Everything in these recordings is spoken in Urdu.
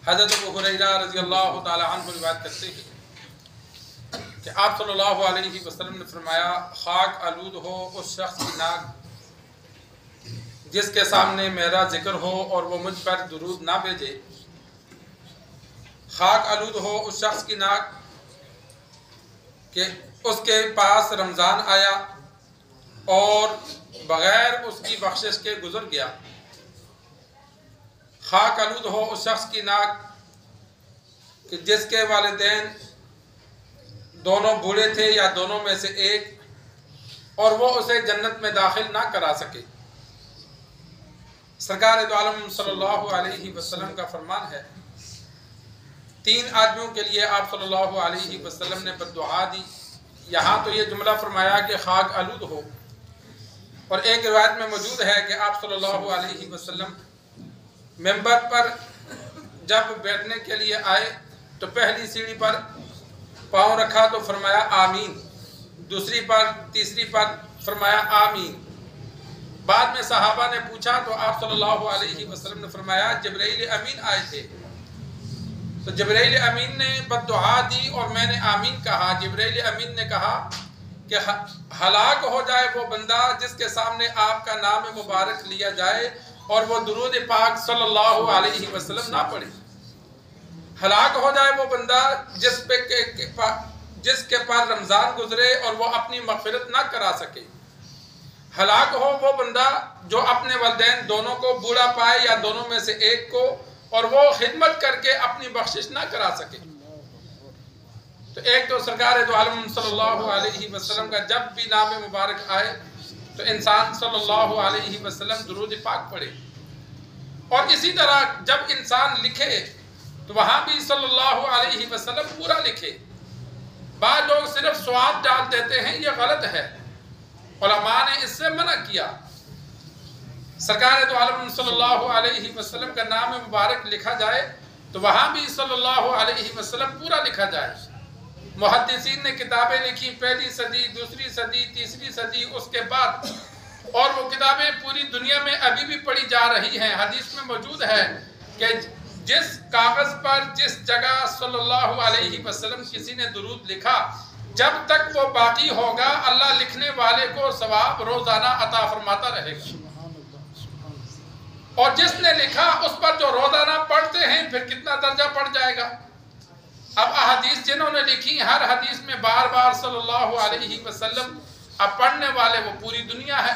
حضرت ابو ہریرہ رضی اللہ تعالی عنہ روایت کرتے ہیں کہ آپ صلی اللہ علیہ وسلم نے فرمایا خاک آلود ہو اس شخص کی ناک جس کے سامنے میرا ذکر ہو اور وہ مجھ پر درود نہ بھیجے۔ خاک آلود ہو اس شخص کی ناک کہ اس کے پاس رمضان آیا اور بغیر اس کی بخشش کے گزر گیا۔ خاک آلود ہو اس شخص کی ناک کہ جس کے والدین دونوں بوڑھے تھے یا دونوں میں سے ایک اور وہ اسے جنت میں داخل نہ کرا سکے۔ سرکار دو عالم صلی اللہ علیہ وسلم کا فرمان ہے، 3 آدمیوں کے لیے آپ صلی اللہ علیہ وسلم نے بددعا دی۔ یہاں تو یہ جملہ فرمایا کہ خاک آلود ہو، اور ایک روایت میں موجود ہے کہ آپ صلی اللہ علیہ وسلم ممبر پر جب بیٹھنے کے لیے آئے تو پہلی سیڑھی پر پاؤں رکھا تو فرمایا آمین، دوسری پر تیسری پر فرمایا آمین۔ بعد میں صحابہ نے پوچھا تو آپ صلی اللہ علیہ وسلم نے فرمایا جبرائیل امین آئے تھے، تو جبرائیل امین نے بددعا دی اور میں نے آمین کہا۔ جبرائیل امین نے کہا کہ ہلاک ہو جائے وہ بندہ جس کے سامنے آپ کا نام مبارک لیا جائے اور وہ درود پاک صلی اللہ علیہ وسلم نہ پڑھے۔ ہلاک ہو جائے وہ بندہ جس کے پر رمضان گزرے اور وہ اپنی مغفرت نہ کرا سکے۔ ہلاک ہو وہ بندہ جو اپنے والدین دونوں کو بوڑھا پائے یا دونوں میں سے ایک کو اور وہ خدمت کر کے اپنی بخشش نہ کرا سکے۔ تو ایک تو سرکار دو عالم صلی اللہ علیہ وسلم کا جب بھی نام مبارک آئے تو انسان صلی اللہ علیہ وسلم درود پاک پڑھے، اور اسی طرح جب انسان لکھے تو وہاں بھی صلی اللہ علیہ وسلم پورا لکھے۔ بعض لوگ صرف سواد ڈال دیتے ہیں، یہ غلط ہے، علماء نے اس سے منع کیا۔ سرکار دو عالم صلی اللہ علیہ وسلم کا نام مبارک لکھا جائے تو وہاں بھی صلی اللہ علیہ وسلم پورا لکھا جائے۔ محدثین نے کتابیں لکھی، پہلی صدی، دوسری صدی، تیسری صدی، اس کے بعد، اور وہ کتابیں پوری دنیا میں ابھی بھی پڑھی جا رہی ہیں۔ حدیث میں موجود ہے کہ جس کاغذ پر جس جگہ صلی اللہ علیہ وسلم کسی نے درود لکھا، جب تک وہ باقی ہوگا اللہ لکھنے والے کو ثواب روزانہ عطا فرماتا رہے گا، اور جس نے لکھا اس پر جو روزانہ پڑھتے ہیں پھر کتنا درجہ پڑھ جائے گا۔ اب احادیث جنہوں نے لکھی ہر حدیث میں بار بار صلی اللہ علیہ وسلم، اب پڑھنے والے وہ پوری دنیا ہے۔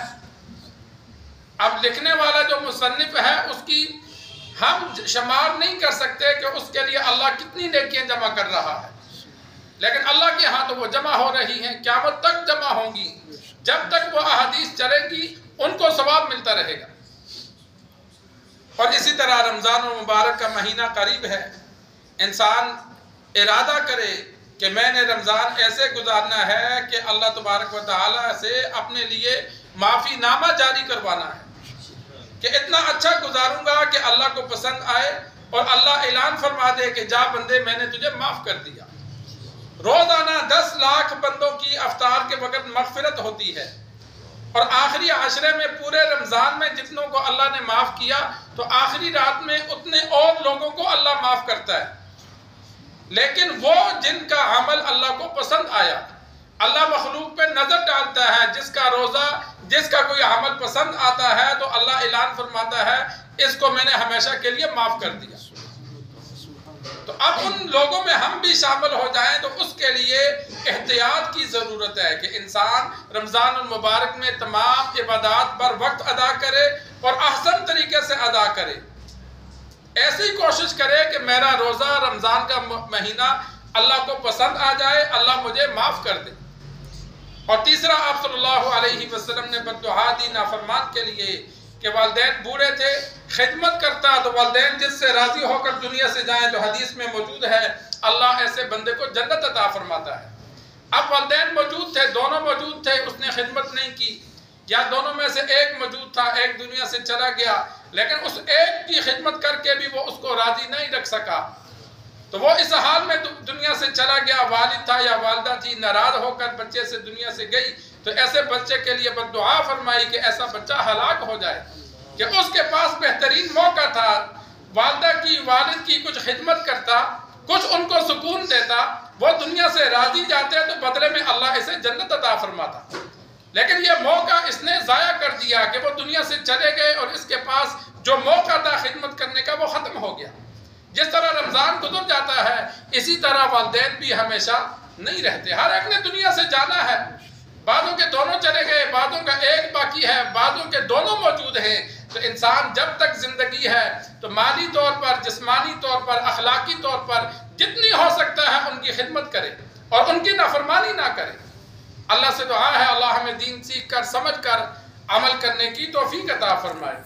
اب لکھنے والا جو مصنف ہے اس کی ہم شمار نہیں کر سکتے کہ اس کے لیے اللہ کتنی نیکیاں جمع کر رہا ہے، لیکن اللہ کے ہاں تو وہ جمع ہو رہی ہیں، قیامت تک جمع ہوں گی۔ جب تک وہ احادیث چلے گی ان کو ثواب ملتا رہے گا۔ اور اسی طرح رمضان المبارک کا مہینہ قریب ہے، انسان ارادہ کرے کہ میں نے رمضان ایسے گزارنا ہے کہ اللہ تبارک و تعالیٰ سے اپنے لیے معافی نامہ جاری کروانا ہے، کہ اتنا اچھا گزاروں گا کہ اللہ کو پسند آئے اور اللہ اعلان فرما دے کہ جا بندے میں نے تجھے معاف کر دیا۔ روزانہ 10 لاکھ بندوں کی افطار کے وقت مغفرت ہوتی ہے، اور آخری عشرے میں پورے رمضان میں جتنوں کو اللہ نے معاف کیا تو آخری رات میں اتنے اور لوگوں کو اللہ معاف کرتا ہے۔ لیکن وہ جن کا عمل اللہ کو پسند آیا، اللہ مخلوق پہ نظر ڈالتا ہے، جس کا روزہ، جس کا کوئی عمل پسند آتا ہے تو اللہ اعلان فرماتا ہے اس کو میں نے ہمیشہ کے لیے معاف کر دیا۔ تو اب ان لوگوں میں ہم بھی شامل ہو جائیں تو اس کے لیے احتیاط کی ضرورت ہے کہ انسان رمضان المبارک میں تمام عبادات پر وقت ادا کرے اور احسن طریقے سے ادا کرے۔ ایسی کوشش کرے کہ میرا روزہ رمضان کا مہینہ اللہ کو پسند آ جائے، اللہ مجھے معاف کر دے۔ اور تیسرا آپ صلی اللہ علیہ وسلم نے بددعا دی نافرمان کے لیے کہ والدین بوڑھے تھے، خدمت کرتا تو والدین جس سے راضی ہو کر دنیا سے جائیں، تو حدیث میں موجود ہے اللہ ایسے بندے کو جنت عطا فرماتا ہے۔ اب والدین موجود تھے، دونوں موجود تھے، اس نے خدمت نہیں کی، یا دونوں میں سے ایک موجود تھا، ایک دنیا سے چلا گیا، لیکن اس ایک کی خدمت کر کے بھی وہ اس کو راضی نہیں رکھ سکا، تو وہ اس حال میں دنیا سے چلا گیا، والد تھا یا والدہ تھی، ناراض ہو کر بچے سے دنیا سے گئی، تو ایسے بچے کے لیے بددعا فرمائی کہ ایسا بچہ ہلاک ہو جائے، کہ اس کے پاس بہترین موقع تھا، والدہ کی، والد کی کچھ خدمت سکون دیتا، وہ دنیا سے راضی جاتے تو بدلے میں اللہ اسے جنت عطا فرماتا، لیکن یہ موقع اس نے ضائع کر دیا کہ وہ دنیا سے چلے گئے اور اس کے پاس جو موقع تھا خدمت کرنے کا وہ ختم ہو گیا۔ جس طرح رمضان گزر جاتا ہے اسی طرح والدین بھی ہمیشہ نہیں رہتے، ہر ایک نے دنیا سے جانا ہے، بعضوں کے دونوں چلے گئے، بعضوں کا ایک باقی ہے، بعضوں کے دونوں موجود ہیں۔ تو انسان جب تک زندگی ہے تو مالی طور پر، جسمانی طور پر، اخلاقی طور پر جتنی ہو سکتا ہے ان کی خدمت کرے اور ان کی نافرمانی نہ کرے۔ اللہ سے دعا ہے اللہ ہمیں دین سیکھ کر، سمجھ کر عمل کرنے کی توفیق عطا فرمائے۔